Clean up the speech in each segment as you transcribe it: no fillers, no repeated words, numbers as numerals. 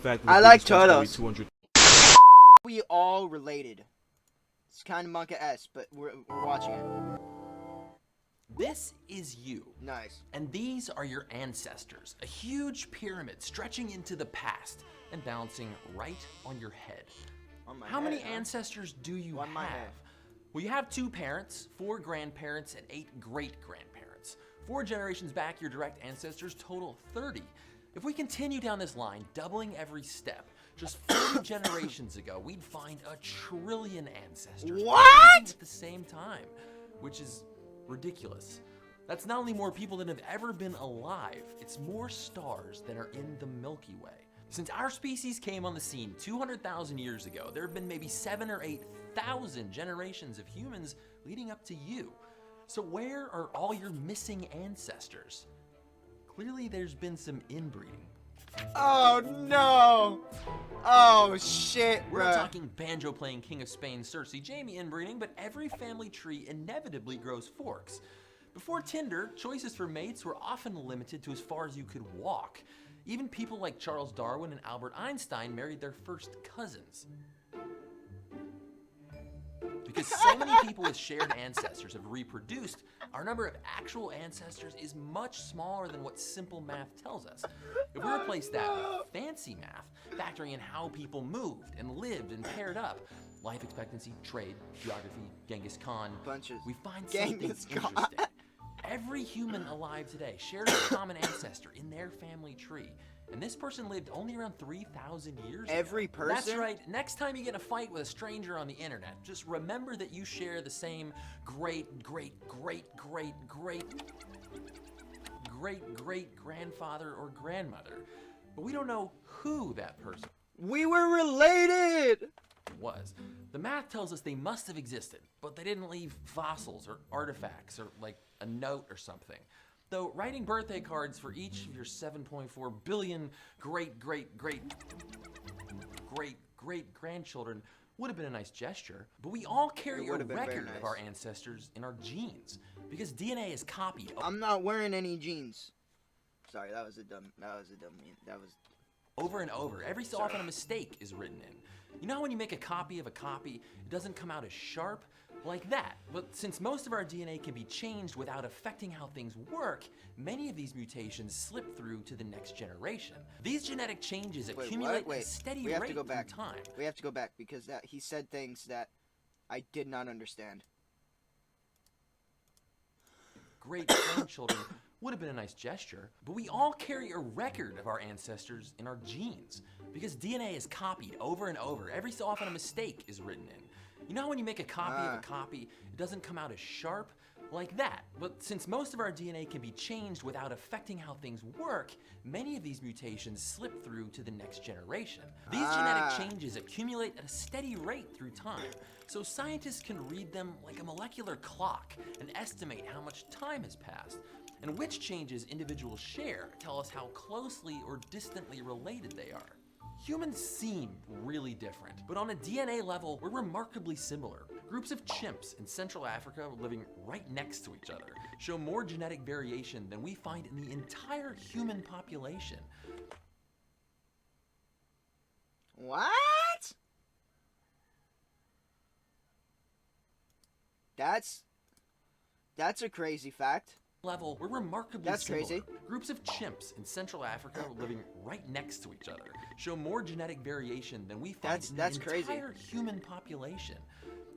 fact that I the like biggest one's probably turtles. 200. We all related. It's kind of Monka-esque, but we're watching it. This is you. Nice. And these are your ancestors, a huge pyramid stretching into the past and balancing right on your head. On my How head, many huh? ancestors do you On my have? head. Well, you have 2 parents, 4 grandparents, and 8 great-grandparents. 4 generations back, your direct ancestors total 30. If we continue down this line, doubling every step, just 40 generations ago, we'd find 1 trillion ancestors What? at the same time, which is ridiculous. That's not only more people than have ever been alive, it's more stars than are in the Milky Way. Since our species came on the scene 200,000 years ago, there have been maybe 7,000 or 8,000 generations of humans leading up to you. So where are all your missing ancestors? Clearly there's been some inbreeding. Oh no! Oh shit, We're not bruh. talking banjo-playing King of Spain Cersei Jamie inbreeding, but every family tree inevitably grows forks. Before Tinder, choices for mates were often limited to as far as you could walk. Even people like Charles Darwin and Albert Einstein married their first cousins. Because so many people with shared ancestors have reproduced, our number of actual ancestors is much smaller than what simple math tells us. If we replace that with fancy math, factoring in how people moved and lived and paired up, life expectancy, trade, geography, Genghis Khan, Bunches. we find something Genghis Khan. interesting. Every human alive today shares a common ancestor in their family tree. And this person lived only around 3,000 years ago. Every person? That's right. Next time you get in a fight with a stranger on the internet, just remember that you share the same great-great-great-great-great-great-great-grandfather or grandmother. But we don't know who that person We were related! was. The math tells us they must have existed, but they didn't leave fossils or artifacts or like a note or something. Though writing birthday cards for each of your 7.4 billion great-great-great-great-great-grandchildren would have been a nice gesture, but we all carry It a would have been very record nice. of our ancestors in our genes, because DNA is copied. I'm not wearing any jeans. Sorry, that was a dumb that was Over and over. Every so often a mistake is written in. You know how when you make a copy of a copy, it doesn't come out as sharp? Like that. But since most of our DNA can be changed without affecting how things work, many of these mutations slip through to the next generation. These genetic changes Wait, accumulate what? at a steady We have rate to go through back. time. We have to go back because he said things that I did not understand. Great-grandchildren would have been a nice gesture, but we all carry a record of our ancestors in our genes, because DNA is copied over and over. Every so often a mistake is written in. You know how when you make a copy of a copy, it doesn't come out as sharp? Like that. But since most of our DNA can be changed without affecting how things work, many of these mutations slip through to the next generation. These genetic changes accumulate at a steady rate through time, so scientists can read them like a molecular clock and estimate how much time has passed. And which changes individuals share tell us how closely or distantly related they are. Humans seem really different, but on a DNA level, we're remarkably similar. Groups of chimps in Central Africa living right next to each other show more genetic variation than we find in the entire human population. What? That's a crazy fact. Level, we're remarkably That's similar. crazy. Groups of chimps in Central Africa living right next to each other show more genetic variation than we find in That's the crazy. entire human population.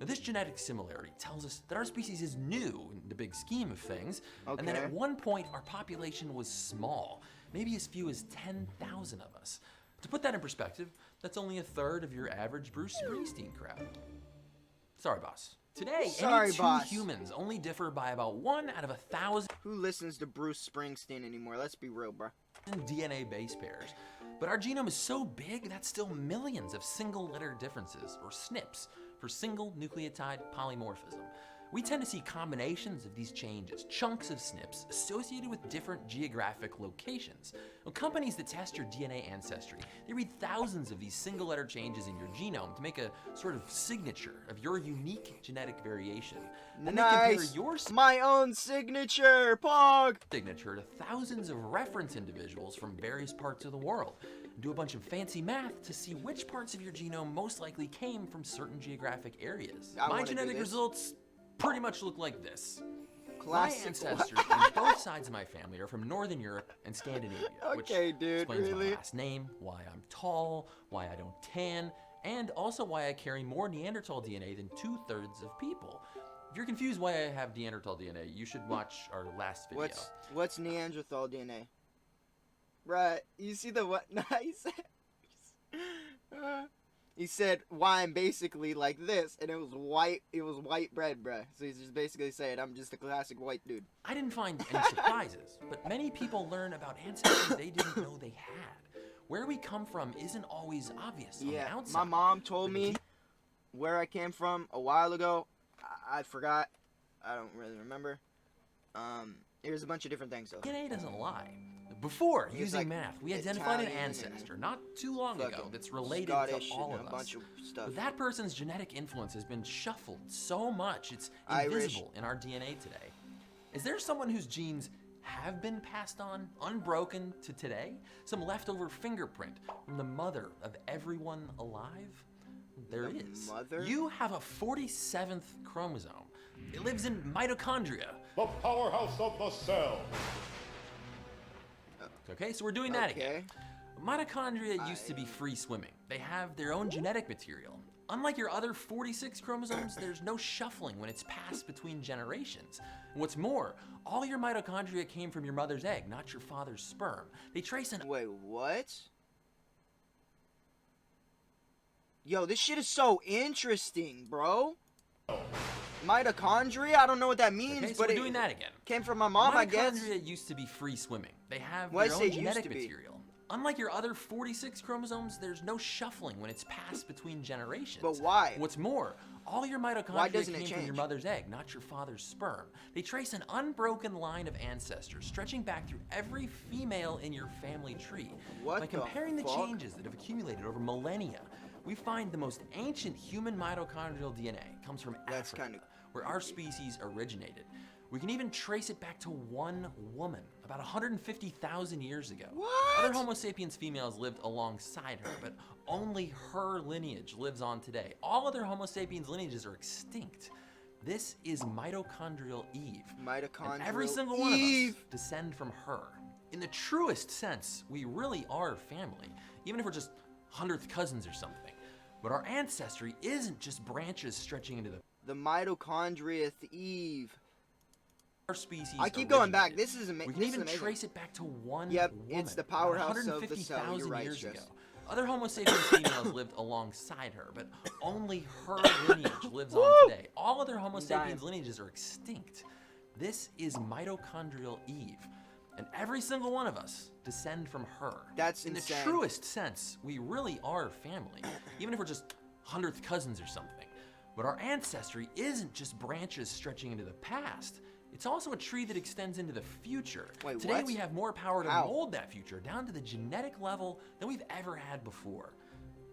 Now, this genetic similarity tells us that our species is new in the big scheme of things, and that Okay. at one point our population was small, maybe as few as 10,000 of us. To put that in perspective, that's only a third of your average Bruce Springsteen crowd. Sorry, boss. Today, Sorry, any two boss. humans only differ by about 1 out of 1,000 Who listens to Bruce Springsteen anymore? Let's be real, bro. DNA base pairs. But our genome is so big that's still millions of single letter differences, or SNPs, for single nucleotide polymorphism. We tend to see combinations of these changes, chunks of SNPs, associated with different geographic locations. Now, companies that test your DNA ancestry, they read thousands of these single letter changes in your genome to make a sort of signature of your unique genetic variation. And they compare Nice. your My own signature, Pog. signature to thousands of reference individuals from various parts of the world. do a bunch of fancy math to see which parts of your genome most likely came from certain geographic areas. I My wanna do genetic this. results pretty much look like this. Classic. My ancestors on both sides of my family are from Northern Europe and Scandinavia, which Okay, dude, explains really? my last name, why I'm tall, why I don't tan, and also why I carry more Neanderthal DNA than 2/3 of people. If you're confused why I have Neanderthal DNA, you should watch our last video. What's Neanderthal DNA? Right, you see the what? Nice. He said why I'm basically like this, and it was white bread, bruh. So he's just basically saying I'm just a classic white dude. I didn't find any surprises, but many people learn about ancestors they didn't know they had. Where we come from isn't always obvious on the Yeah, outside. my mom told me where I came from a while ago. I forgot. I don't really remember. There's a bunch of different things though. DNA doesn't lie. Before It's using like math, we identified an Italian and ancestor not too long ago fucking that's related Scottish to all and of a us. bunch of stuff. But that person's genetic influence has been shuffled so much it's Irish. invisible in our DNA today. Is there someone whose genes have been passed on, unbroken to today? Some leftover fingerprint from the mother of everyone alive? There The is. mother? You have a 47th chromosome. It lives in mitochondria. The powerhouse of the cell. Okay, so we're doing that Okay. again. Mitochondria used to be free swimming. They have their own genetic material. Unlike your other 46 chromosomes, there's no shuffling when it's passed between generations. And what's more, all your mitochondria came from your mother's egg, not your father's sperm. They trace an Wait, what? Yo, this shit is so interesting, bro. Mitochondria? I don't know what that means, Okay, so but we're it doing that again. came from my mom, I guess. Mitochondria used to be free swimming. They have Why their say own used genetic to be? material. Unlike your other 46 chromosomes, there's no shuffling when it's passed between generations. But why? What's more, all your Why mitochondria doesn't it came from your change? mother's egg, not your father's sperm. They trace an unbroken line of ancestors stretching back through every female in your family tree. What By the comparing the fuck? changes that have accumulated over millennia, we find the most ancient human mitochondrial DNA comes from That's Africa, kinda where our species originated. We can even trace it back to one woman, about 150,000 years ago. What? Other Homo sapiens females lived alongside her, but only her lineage lives on today. All other Homo sapiens lineages are extinct. This is mitochondrial Eve. Mitochondrial And every single one of Eve. us descend from her. In the truest sense, we really are family, even if we're just 100th cousins or something. But our ancestry isn't just branches stretching into The mitochondria Eve. our species. I keep going back. originated. This is We can this is even amazing. trace it back to one Yep, woman. it's the about powerhouse of the cell. 150,000 You're right, years Stress. ago. Other Homo sapiens females lived alongside her, but only her lineage lives on Woo! today. All other Homo I'm sapiens dying. lineages are extinct. This is mitochondrial Eve, and every single one of us descend from her. That's in insane. the truest sense, we really are family, even if we're just 100th cousins or something. But our ancestry isn't just branches stretching into the past. It's also a tree that extends into the future. Wait, Today what? we have more power to How? mold that future down to the genetic level than we've ever had before.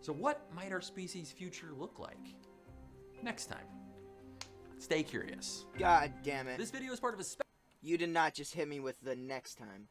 So what might our species' future look like? Next time. Stay curious. God damn it. This video is part of a You did not just hit me with the next time.